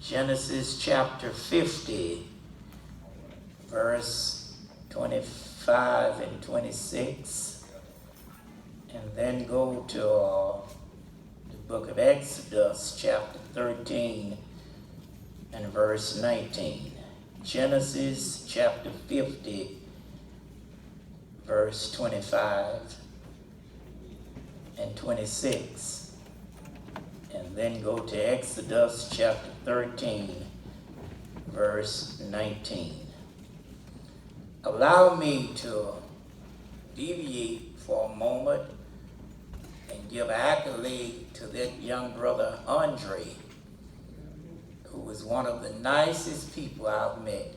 Genesis chapter 50, verse 25 and 26, and then go to the book of Exodus chapter 13 and verse 19. Genesis chapter 50, verse 25 and 26. And then go to Exodus chapter 13, verse 19. Allow me to deviate for a moment and give accolade to that young brother Andre, who was one of the nicest people I've met.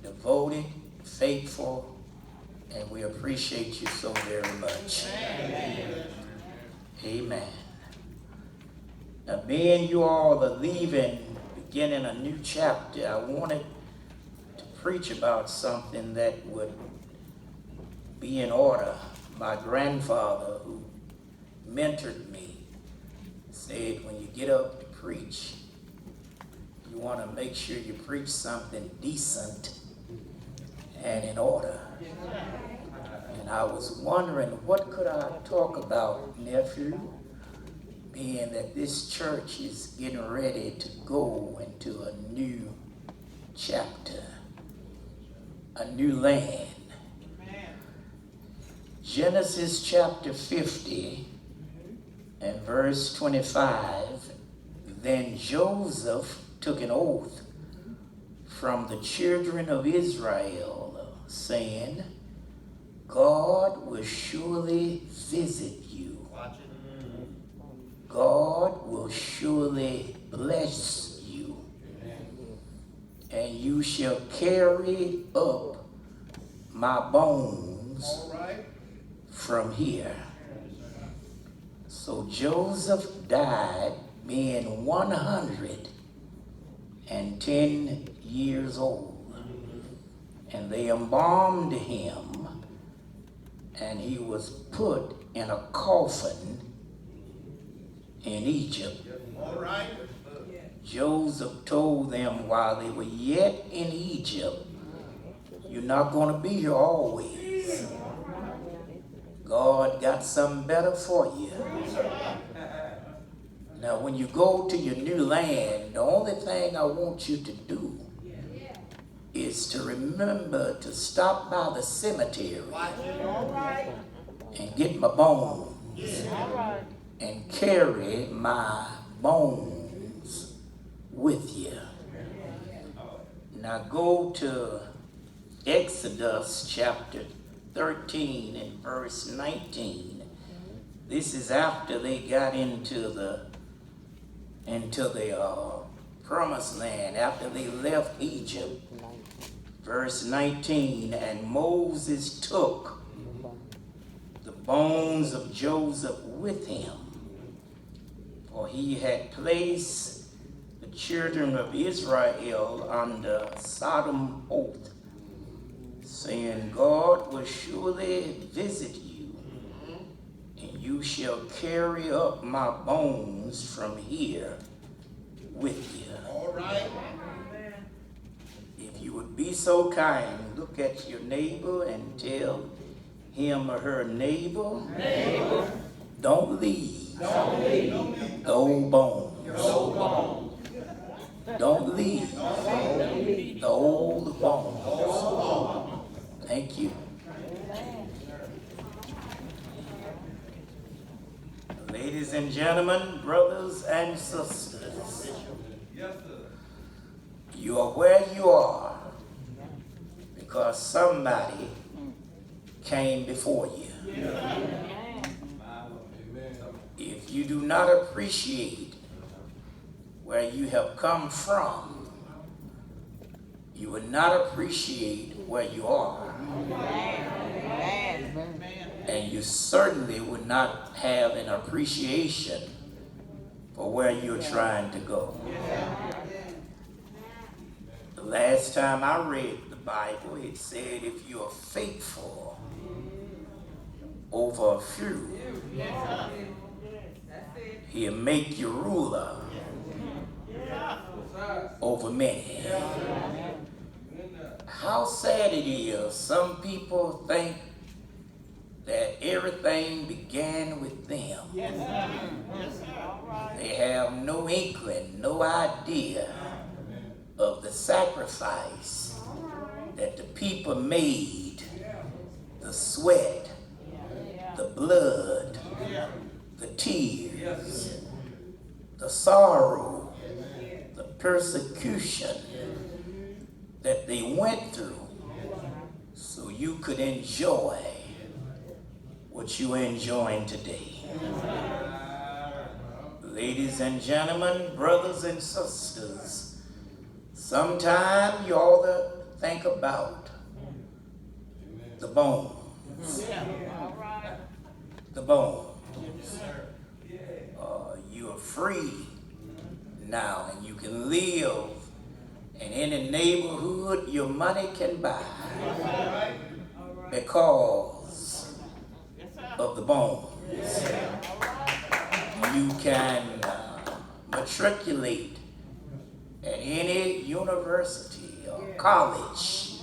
Devoted, faithful, and we appreciate you so very much. Amen. Amen. Now, being you all are leaving, beginning a new chapter, I wanted to preach about something that would be in order. My grandfather, who mentored me, said when you get up to preach, you want to make sure you preach something decent and in order. And I was wondering, what could I talk about, nephew? Being that this church is getting ready to go into a new chapter, a new land. Amen. Genesis chapter 50 and verse 25, then Joseph took an oath from the children of Israel, saying, God will surely visit you. Watch it. God will surely bless you, and you shall carry up my bones from here. So Joseph died being 110 years old, and they embalmed him, and he was put in a coffin in Egypt. All right. Joseph told them while they were yet in Egypt, you're not going to be here always. God got something better for you. Now, when you go to your new land, the only thing I want you to do is to remember to stop by the cemetery and get my bones. And carry my bones with you. Now go to Exodus chapter 13 and verse 19. This is after they got into the promised land, after they left Egypt. Verse 19, and Moses took the bones of Joseph with him, for he had placed the children of Israel under solemn oath, saying, God will surely visit you, and you shall carry up my bones from here with you. All right. If you would be so kind, look at your neighbor and tell him or her neighbor, don't leave. The old bone. Don't leave the old bone. Thank you. Ladies and gentlemen, brothers and sisters, you are where you are because somebody came before you. If you do not appreciate where you have come from, you will not appreciate where you are. And you certainly would not have an appreciation for where you're trying to go. The last time I read the Bible, it said if you are faithful over a few, He'll make you ruler over many. How sad it is, some people think that everything began with them. They have no inkling, no idea of the sacrifice that the people made, the sweat, the blood, the tears, the sorrow, the persecution that they went through so you could enjoy what you're enjoying today. Ladies and gentlemen, brothers and sisters, sometime you ought to think about the bones. The bones. You are free now, and you can live in any neighborhood your money can buy because of the bones. You can matriculate at any university or college.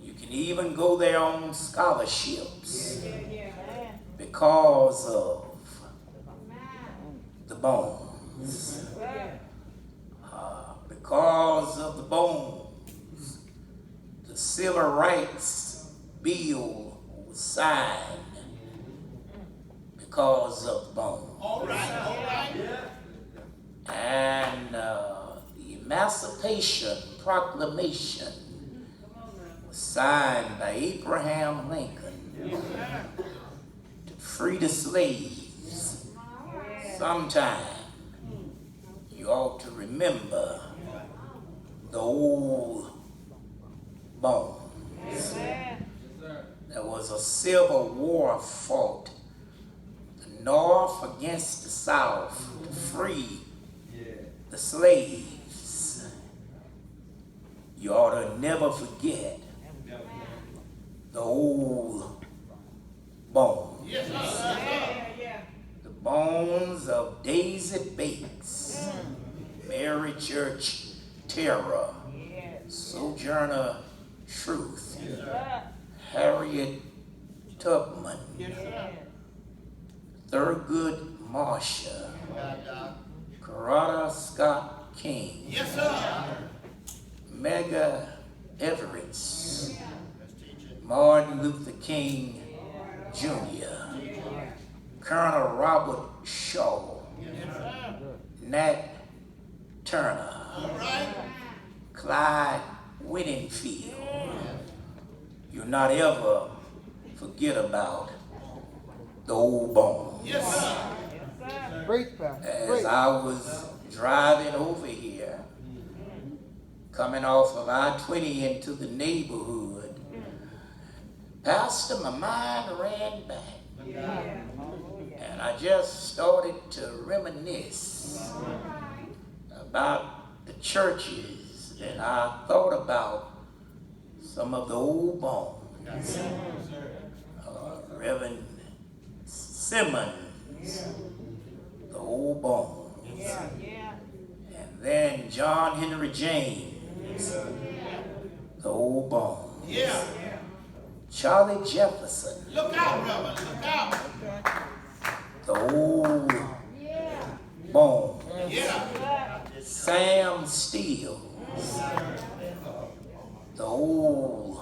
You can even go there on scholarships because of the bones. Because of the bones, the Civil Rights Bill was signed because of the bones. All right. And the Emancipation Proclamation was signed by Abraham Lincoln to free the slaves. Sometime you ought to remember the old bones. There was a civil war fought, the North against the South, to free the slaves. You ought to never forget the old bones. The bones of Daisy Bates, Mary Church Terror, Sojourner Truth, Harriet Tubman, Thurgood Marshall, Coretta Scott King, Medgar Evers, Martin Luther King Jr., Colonel Robert Shaw, Nat Turner, Clyde Whittingfield. You'll not ever forget about the old bones. As I was driving over here, coming off of I-20 into the neighborhood, Pastor, my mind ran back. And I just started to reminisce about the churches, and I thought about some of the old bones. Reverend Simmons, the old bones. And then John Henry James, the old bones. Charlie Jefferson, look out, brother, look out. The old bones. Sam Steele, the old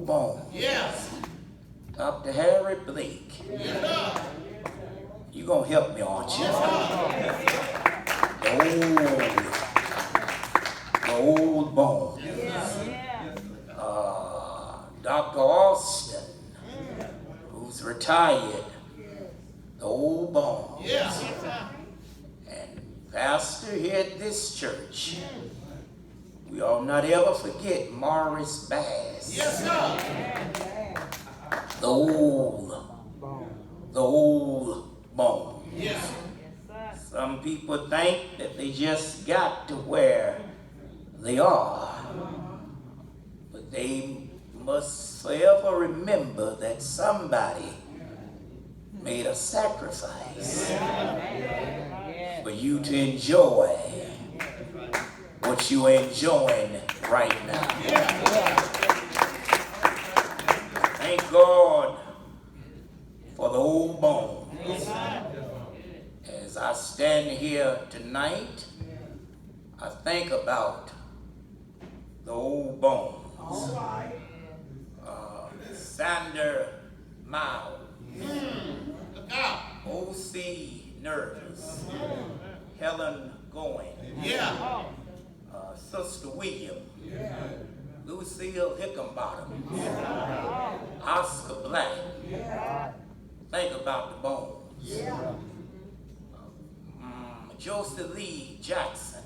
bones. Dr. Harry Blake, you gonna help me, aren't you? The old bones. Dr. Austin, who's retired, the old bones. And pastor here at this church, we ought not ever forget Morris Bass. The old bones. Some people think that they just got to where they are, but they must forever remember that somebody made a sacrifice for you to enjoy what you are enjoying right now. Thank God for the old bones. As I stand here tonight, I think about the old bones. Sander Mao, O.C. Nervous, Helen Goin, Sister William, Lucille Hickenbottom, Oscar Black. Think about the bones. Joseph Lee Jackson,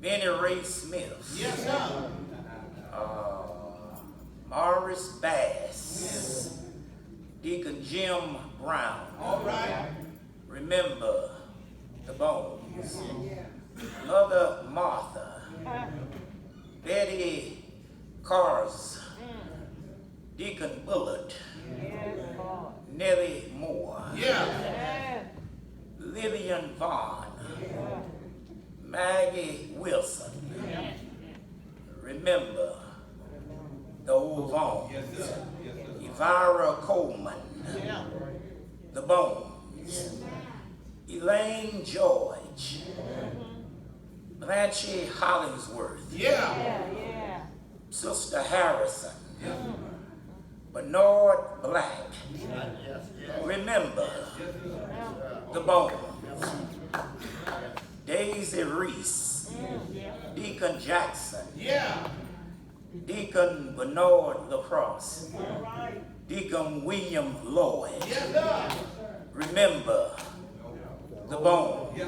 Benny Ray Smith, Morris Bass, Deacon Jim Brown. Remember the bones. Mother Martha, Betty Cars, Deacon Bullitt, Nellie Moore, Lillian Vaughn, Maggie Wilson. Remember the old bones. Elvira Coleman, the bones. Elaine George, Blanche Hollingsworth, Sister Harrison, Bernard Black. Remember the bones. Daisy Reese, Deacon Jackson, Deacon Bernard Lacrosse, Deacon William Lloyd. Remember the bones.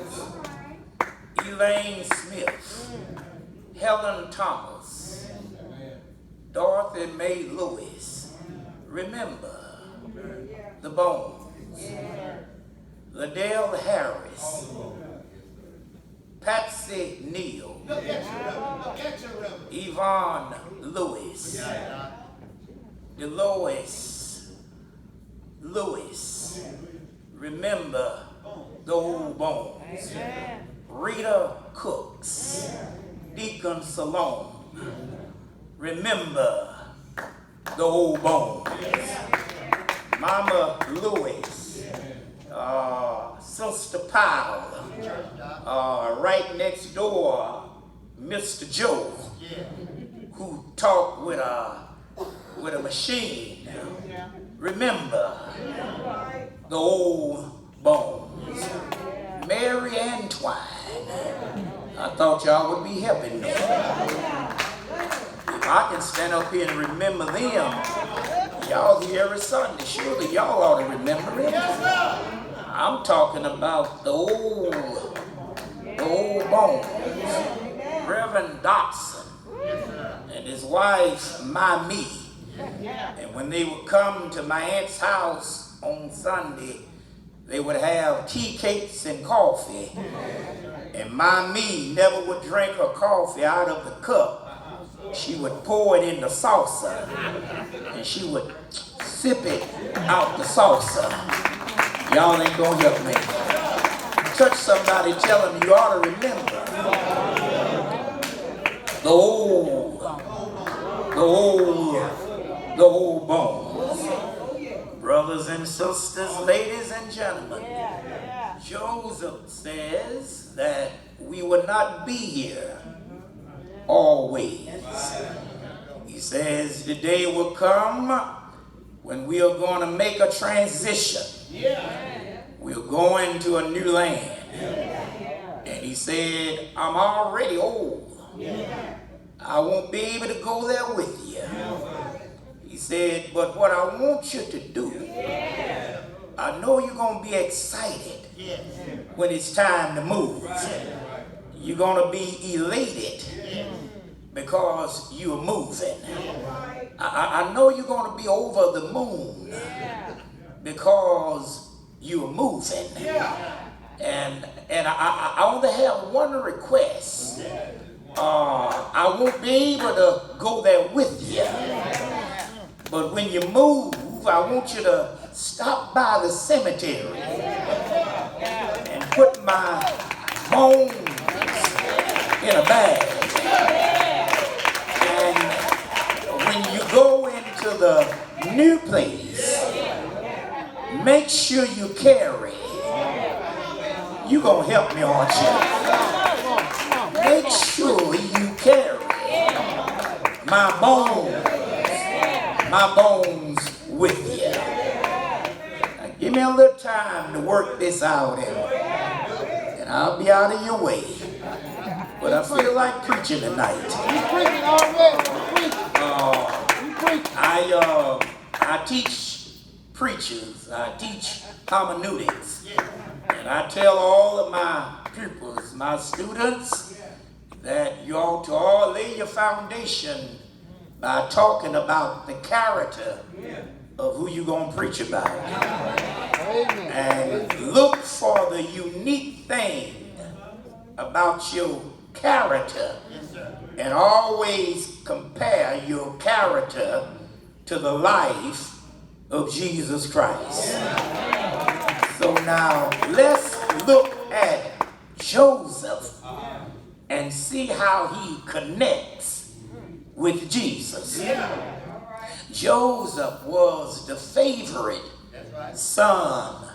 Elaine Smith, Helen Thomas, Dorothy Mae Lewis. Remember the bones. Liddell Harris, Patsy Neal, Yvonne Lewis, Delois Lewis. Remember the old bones. Rita Cooks, Deacon Salone. Remember the old bones. Mama Lewis, Sister Powell, right next door, Mr. Joe, who talked with a machine. Remember the old bones. Mary Antoine, I thought y'all would be helping me. If I can stand up here and remember them, y'all here every Sunday, surely y'all ought to remember it. I'm talking about the old bones. Reverend Dotson and his wife, Mamie. And when they would come to my aunt's house on Sunday, they would have tea cakes and coffee. And Mamie never would drink her coffee out of the cup. She would pour it in the saucer, and she would sip it out the saucer. Y'all ain't gonna help me. Touch somebody, tell them you ought to remember the old bones. Brothers and sisters, ladies and gentlemen, Joseph says that we will not be here always. He says the day will come when we are going to make a transition. We're going to a new land. And he said, I'm already old. I won't be able to go there with you. He said, but what I want you to do, I know you're going to be excited when it's time to move. You're going to be elated because you're moving. I know you're going to be over the moon because you're moving. And I only have one request. I won't be able to go there with you, But when you move, I want you to stop by the cemetery and put my bones in a bag. And when you go into the new place, make sure you carry. You gonna help me, aren't you? Make sure you carry my bones with you. Now, give me a little time to work this out, and I'll be out of your way. But I feel like preaching tonight. I teach preachers. I teach hermeneutics. And I tell all of my pupils, my students, that you ought to all lay your foundation by talking about the character of who you're going to preach about. And look for the unique thing about your character and always compare your character to the life of Jesus Christ. So now let's look at Joseph and see how he connects with Jesus. Joseph was the favorite son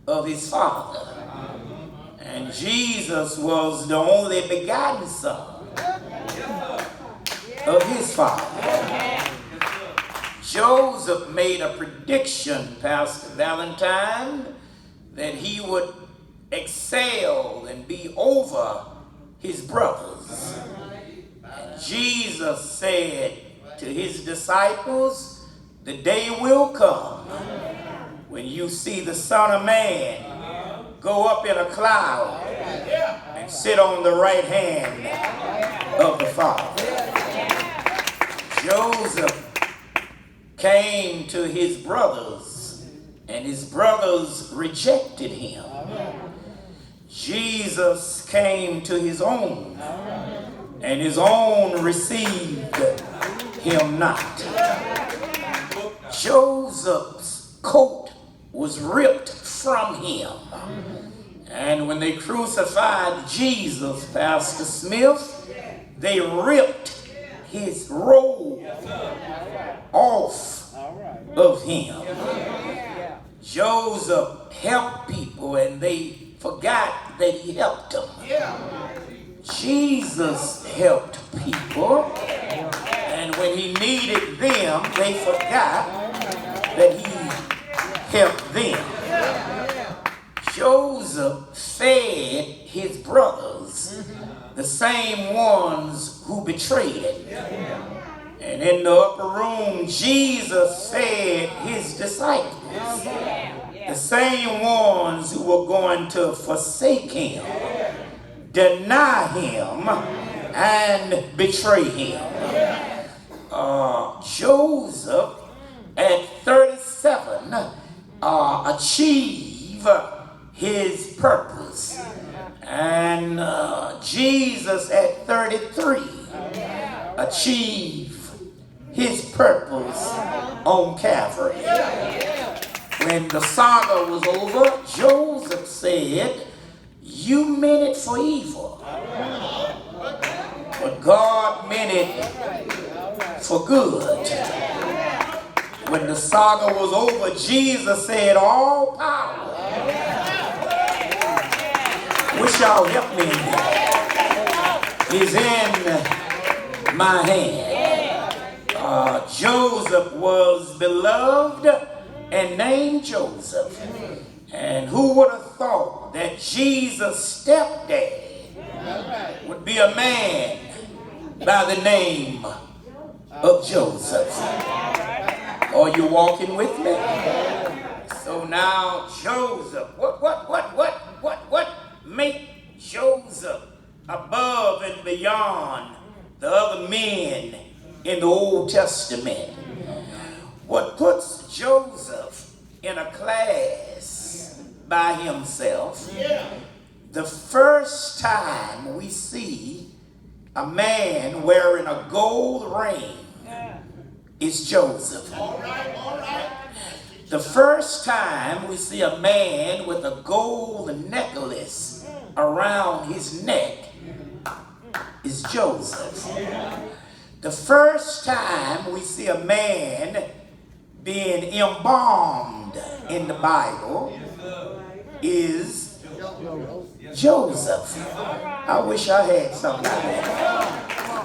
of his father. And Jesus was the only begotten son of his father. Joseph made a prediction, Pastor Valentine, that he would excel and be over his brothers. And Jesus said to his disciples, the day will come when you see the Son of Man go up in a cloud and sit on the right hand of the Father. Joseph came to his brothers, and his brothers rejected him. Jesus came to his own, and his own received him not. Joseph's coat was ripped from him. And when they crucified Jesus, Pastor Smith, they ripped his robe off of him. Joseph helped people and they forgot that he helped them. Jesus helped people, and when he needed them, they forgot that he helped them. Joseph fed his brothers, the same ones who betrayed him. And in the upper room, Jesus fed his disciples, the same ones who were going to forsake him, deny him, and betray him. Joseph, at 37, achieved his purpose. And Jesus, at 33, achieved his purpose on Calvary. When the saga was over, Joseph said, you meant it for evil, but God meant it for good. When the saga was over, Jesus said, all power, which y'all help me in, is in my hand. Joseph was beloved and named Joseph. And who would have thought that Jesus' stepdad would be a man by the name of Joseph? Are you walking with me? So now Joseph, what make Joseph above and beyond the other men in the Old Testament? What puts Joseph in a class by himself? The first time we see a man wearing a gold ring is Joseph. The first time we see a man with a gold necklace around his neck is Joseph. The first time we see a man being embalmed in the Bible is Joseph. I wish I had somebody.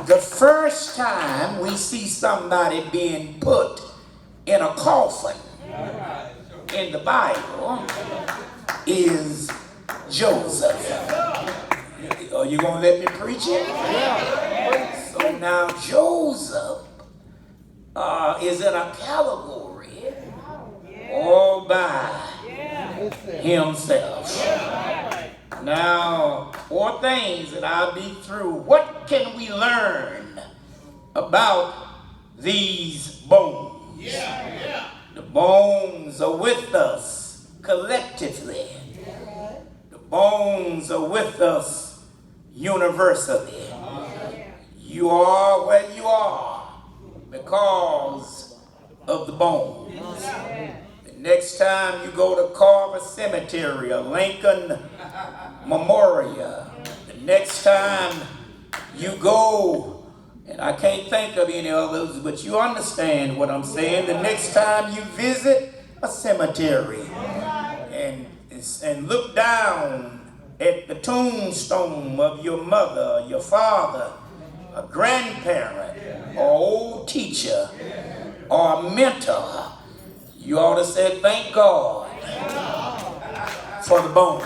The first time we see somebody being put in a coffin in the Bible is Joseph. Are you going to let me preach it? So now Joseph is in a category all by himself. Now, 4 things that I'll be through. What can we learn about these bones? The bones are with us collectively. The bones are with us universally. You are where you are because of the bones. The next time you go to Carver Cemetery or Lincoln Memorial, the next time you go, and I can't think of any others, but you understand what I'm saying. The next time you visit a cemetery and look down at the tombstone of your mother, your father, a grandparent, or old teacher, or a mentor, you ought to say, thank God for the bone.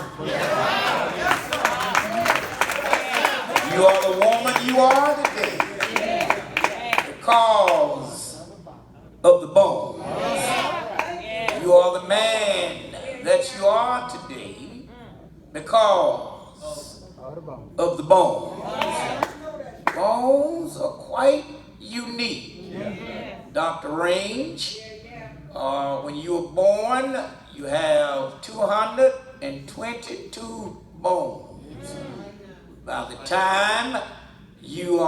You are the woman you are today because of the bones. You are the man that you are today because of the bones. Bones are quite unique. Dr. Range, when you were born, you have 222 bones. By the time you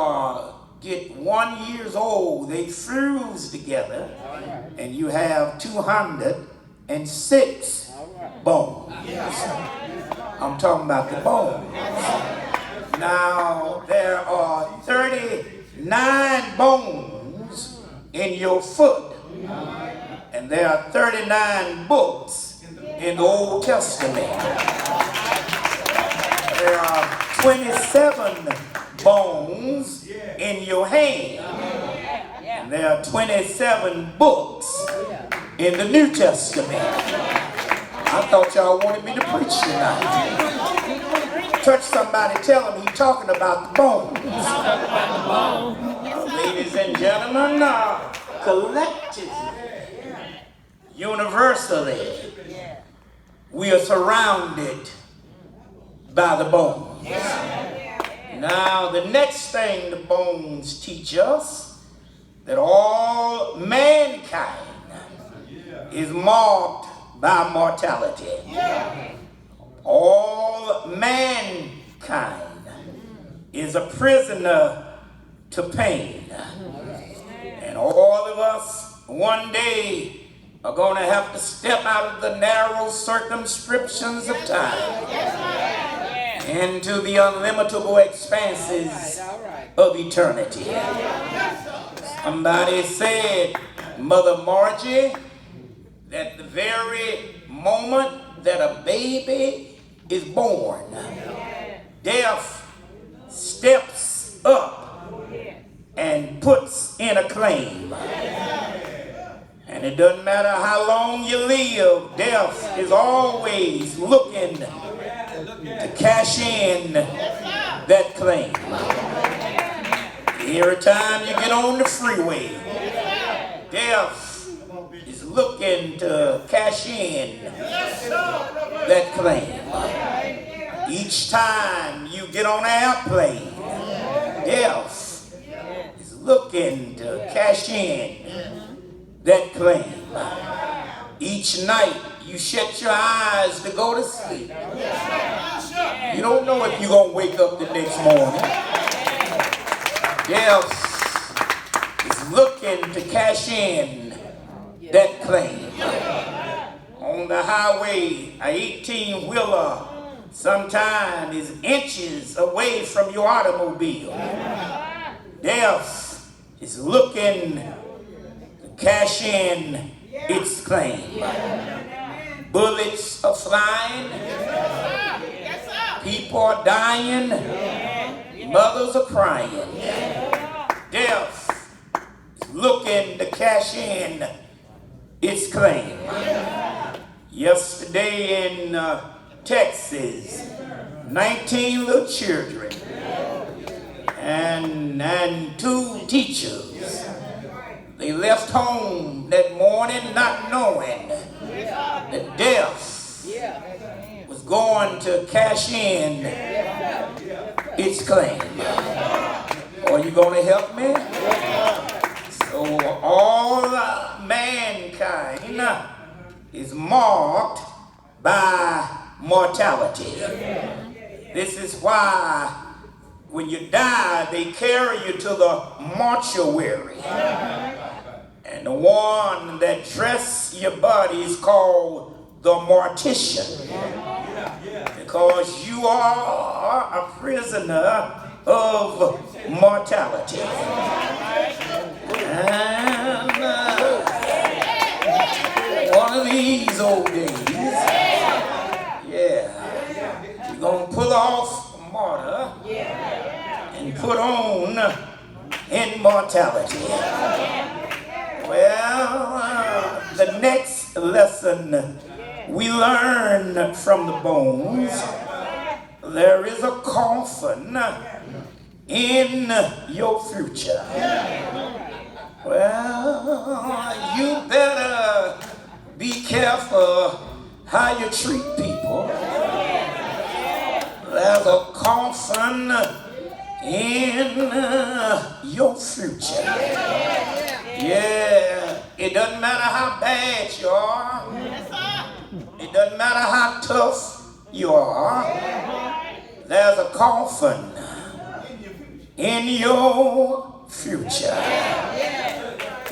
get 1 year old, they fuse together, and you have 206 bones. I'm talking about the bones. Now, there are 39 bones in your foot, and there are 39 books in the Old Testament. There are 27 bones in your hand, and there are 27 books in the New Testament. I thought y'all wanted me to preach tonight. Touch somebody, tell them he's talking about the bones. Ladies and gentlemen, collectively, universally, we are surrounded by the bones. Now, the next thing the bones teach us, that all mankind is marked by mortality. All mankind is a prisoner to pain. And all of us one day are going to have to step out of the narrow circumscriptions of time into the unlimitable expanses of eternity. Somebody said, Mother Margie, that the very moment that a baby is born, death steps up and puts in a claim. And it doesn't matter how long you live, death is always looking to cash in that claim. Every time you get on the freeway, death is looking to cash in that claim. Each time you get on an airplane, death is looking to cash in that claim. Each night you shut your eyes to go to sleep. You don't know if you're going to wake up the next morning. Death is looking to cash in that claim. On the highway, a 18-wheeler sometimes is inches away from your automobile. Death is looking to cash in its claim. Bullets are flying. People are dying. Mothers are crying. Death is looking to cash in its claim. Yesterday in Texas, 19 little children and 2 teachers, they left home that morning not knowing that death was going to cash in its claim. Are you going to help me? So all mankind is marked by mortality. This is why when you die, they carry you to the mortuary. And the one that dress your body is called the mortician. Because you are a prisoner of mortality. And one of these old days, you're going to pull off a martyr and put on immortality. Well, the next lesson we learn from the bones, there is a coffin in your future. Well, you better be careful how you treat people. There's a coffin in your future. Yeah, it doesn't matter how bad you are. It doesn't matter how tough you are. There's a coffin in your future.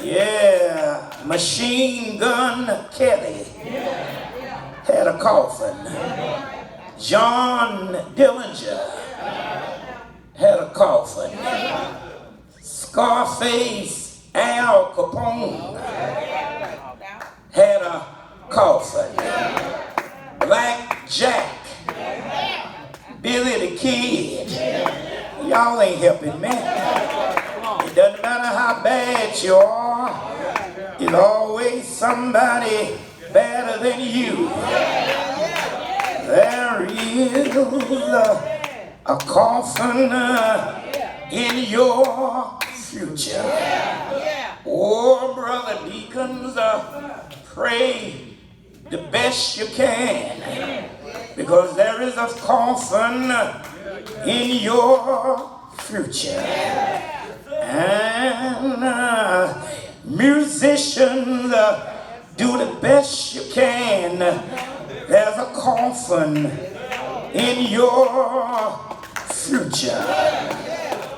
Yeah, Machine Gun Kelly had a coffin. John Dillinger had a coffin. Scarface Al Capone had a coffin. Black Jack, Billy the Kid, y'all ain't helping me. It doesn't matter how bad you are, there's always somebody better than you. There is a coffin in your future. Oh, brother deacons, pray the best you can, because there is a coffin in your future. And musicians, do the best you can. There's a coffin in your future.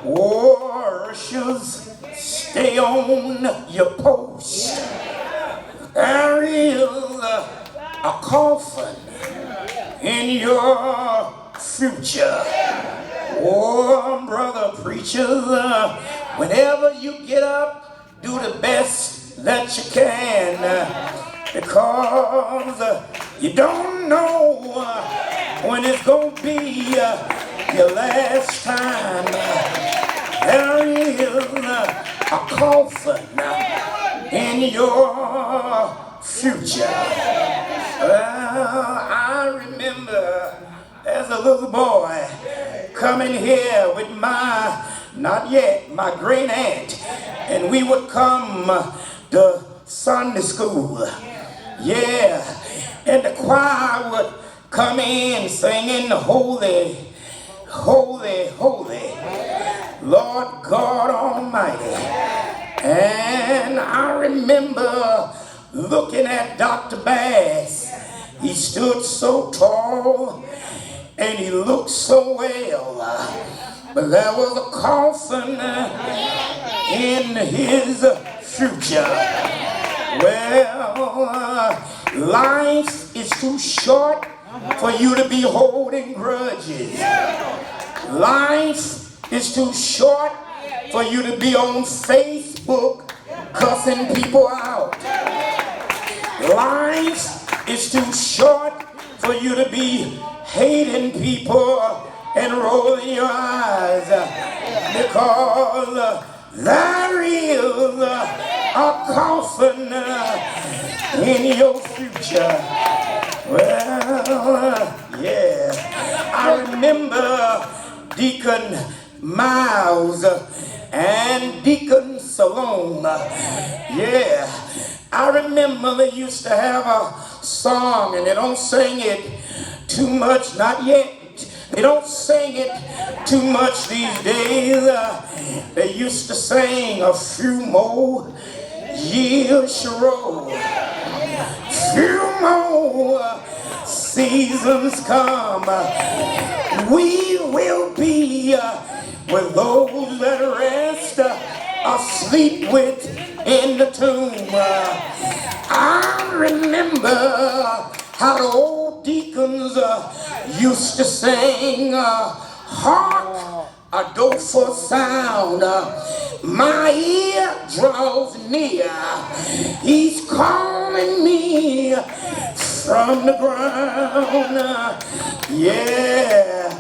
Worshipers, stay on your post. There is a coffin in your future. Oh, brother preachers, whenever you get up, do the best that you can, because you don't know when it's going to be your last time. There is a coffin in your future. I remember as a little boy coming here with my great aunt, and we would come to Sunday school. Yeah, and the choir would come in singing holy, holy, holy, Lord God Almighty. And I remember looking at Dr. Bass. He stood so tall and he looked so well. But there was a coffin in his future. Well, life is too short for you to be holding grudges. Life is too short for you to be on Facebook cussing people out. Life is too short for you to be hating people and rolling your eyes, because there is a coffin in your future. Well, yeah, I remember Deacon Miles and Deacon Salome. Yeah, I remember they used to have a song, and they don't sing it too much, not yet. They don't sing it too much these days. They used to sing a few more years shall roll, few more seasons come. We will be with those that rest asleep within the tomb. I remember how the old deacons used to sing, hark a doleful sound, my ear draws near, he's calling me from the ground. Yeah,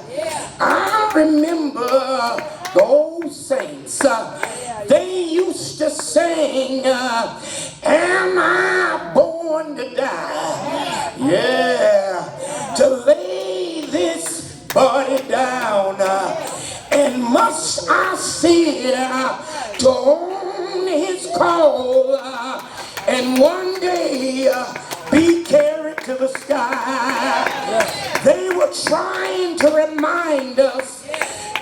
I remember the old saints, they used to sing, am I born to die? Yeah, to lay this body down, and must I fear to own his call, and one day be carried to the sky. They were trying to remind us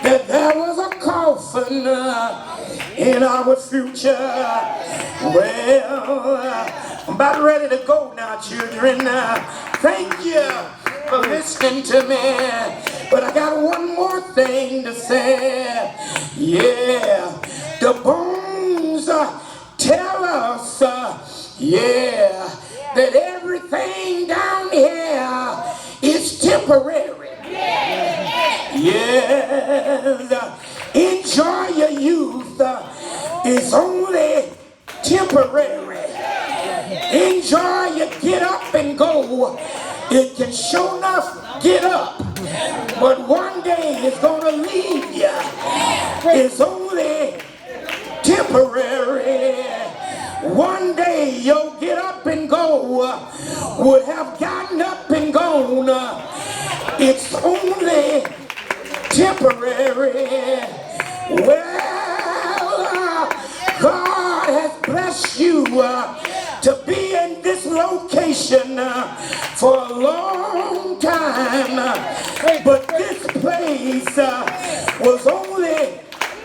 that there was a coffin in our future. Well, I'm about ready to go now, children. Thank you for listening to me. But I got one more thing to say. Yeah, the bones tell us, yeah, that everything down here is temporary. Yes, enjoy your youth. It's only temporary. Enjoy your get up and go. It can sure enough get up, but one day it's gonna leave you. It's only temporary. One day you'll get up and go, would have gotten up and gone. It's only temporary. Well, God has blessed you to be in this location for a long time, but this place was only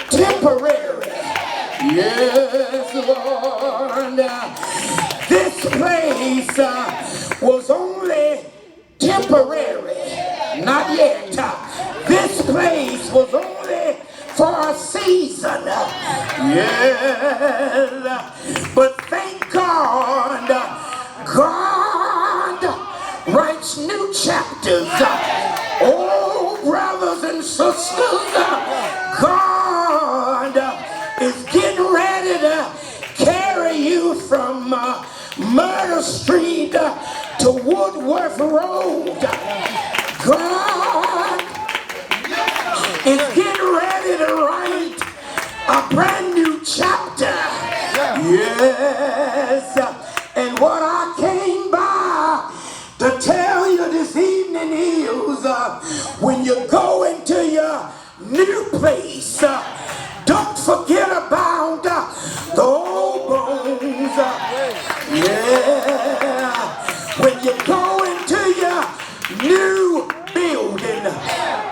temporary. Yes, Lord, this place was only temporary. Not yet. This place was only for a season. Yes, but thank God, God writes new chapters. Oh, brothers and sisters, God is getting ready to carry you from Murder Street to Woodworth Road. God is getting ready to write a brand new chapter. Yes, and what I came by to tell you this evening is when you go into your new place, don't forget about the old bones. Yeah, when you go into your new building,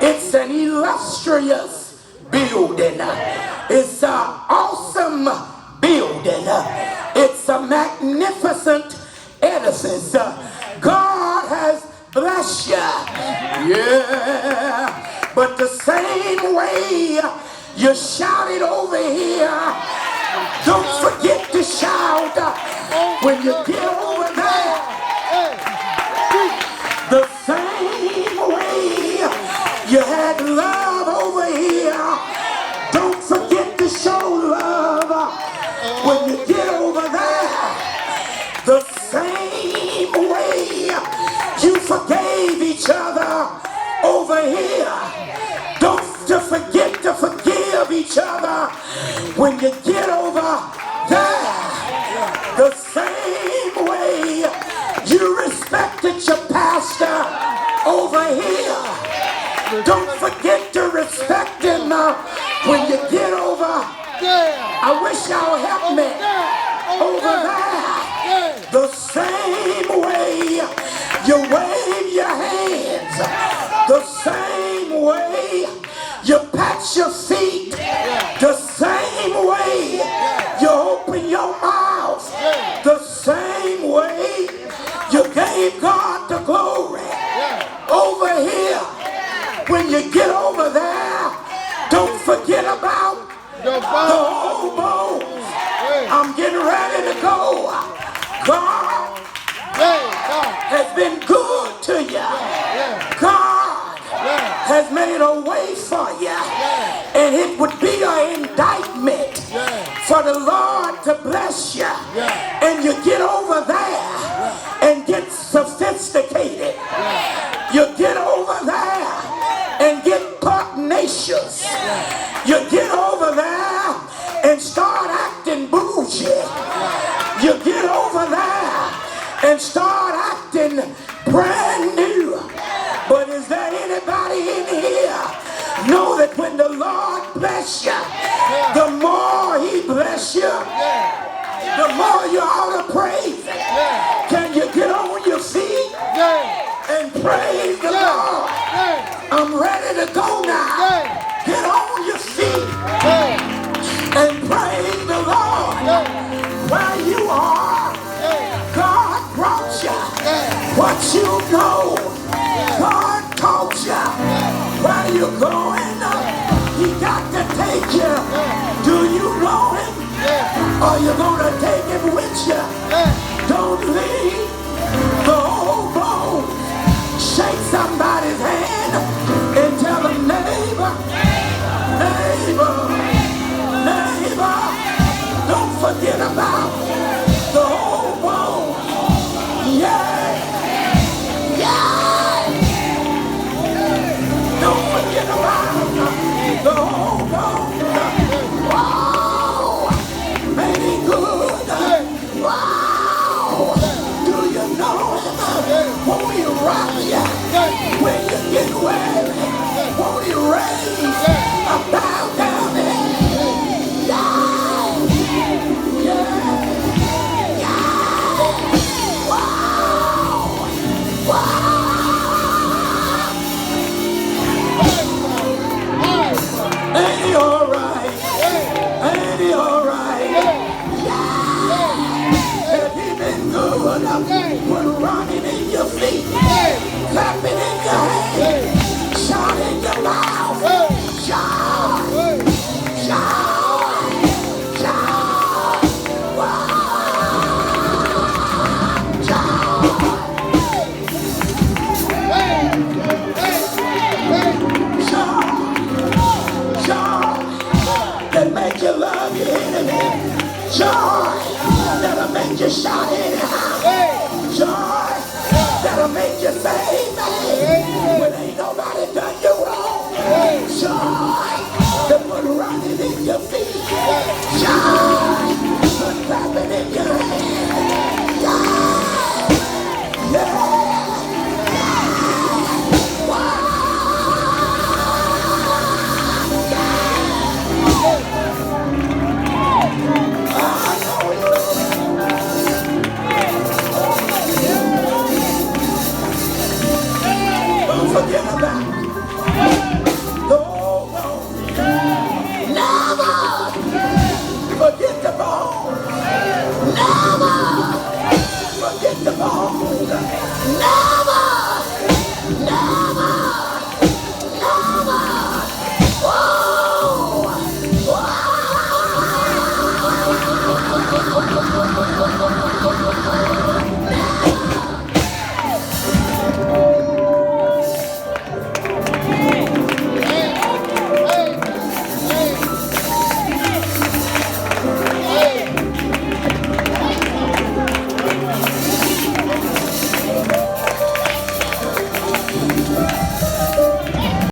it's an illustrious building. It's an awesome building. It's a magnificent edifice. God has blessed you. Yeah, but the same way you shouted over here Don't forget to shout when you get over there. The same way you had love over here, don't forget to show love when you get over there. The same way you forgave each other over here, don't forget to forgive each other when you get over there. The same way you respected your pastor over here, don't forget to respect him when you get over. I wish y'all help me over there. The same way you wave your hands, the same way you pat your feet, the same way you open your mouth, the same way you gave God the glory over here. When you get over there, don't forget about the hobos. I'm getting ready to go. God has been good to you. God has made a way for you. And it would be an indictment for the Lord to bless you. And you get over there and get sophisticated. You get over there and get pugnacious. You get over there and start acting bougie. You get over there and start acting brand new. But is there anybody in here know that when the Lord bless you, the more he bless you, the more you ought to praise him? Can you get on your feet and praise the Lord? I'm ready to go now. Get on your feet and praise the Lord. Where you are, God brought you. What you know, God taught you. Where you going, he got to take you. Do you know him? Or you gonna take him with you? Don't leave the old bone. Shake somebody's hand and tell them, neighbor, neighbor, neighbor, don't forget about the old bone. Yeah, yeah. Don't forget about the old bone. Wow, ain't he good? Wow, do you know him? Won't he rock you when you get weary? Won't he raise a bow down there? Yeah, yeah, yeah. Wow, wow. Ain't he all right? Ain't he all right? Yeah. Have he been good? When rocking in your feet, clapping in your hands, shouting in your mouth, shout, shout, shout, shout, shout, that make you love your enemy. Joy that'll make you shout anyhow. Joy that'll make you say amen when ain't nobody done you wrong. Joy that put running in your feet. Joy put clapping in your hands. Yeah, yeah, yeah. Wow. Don't forget about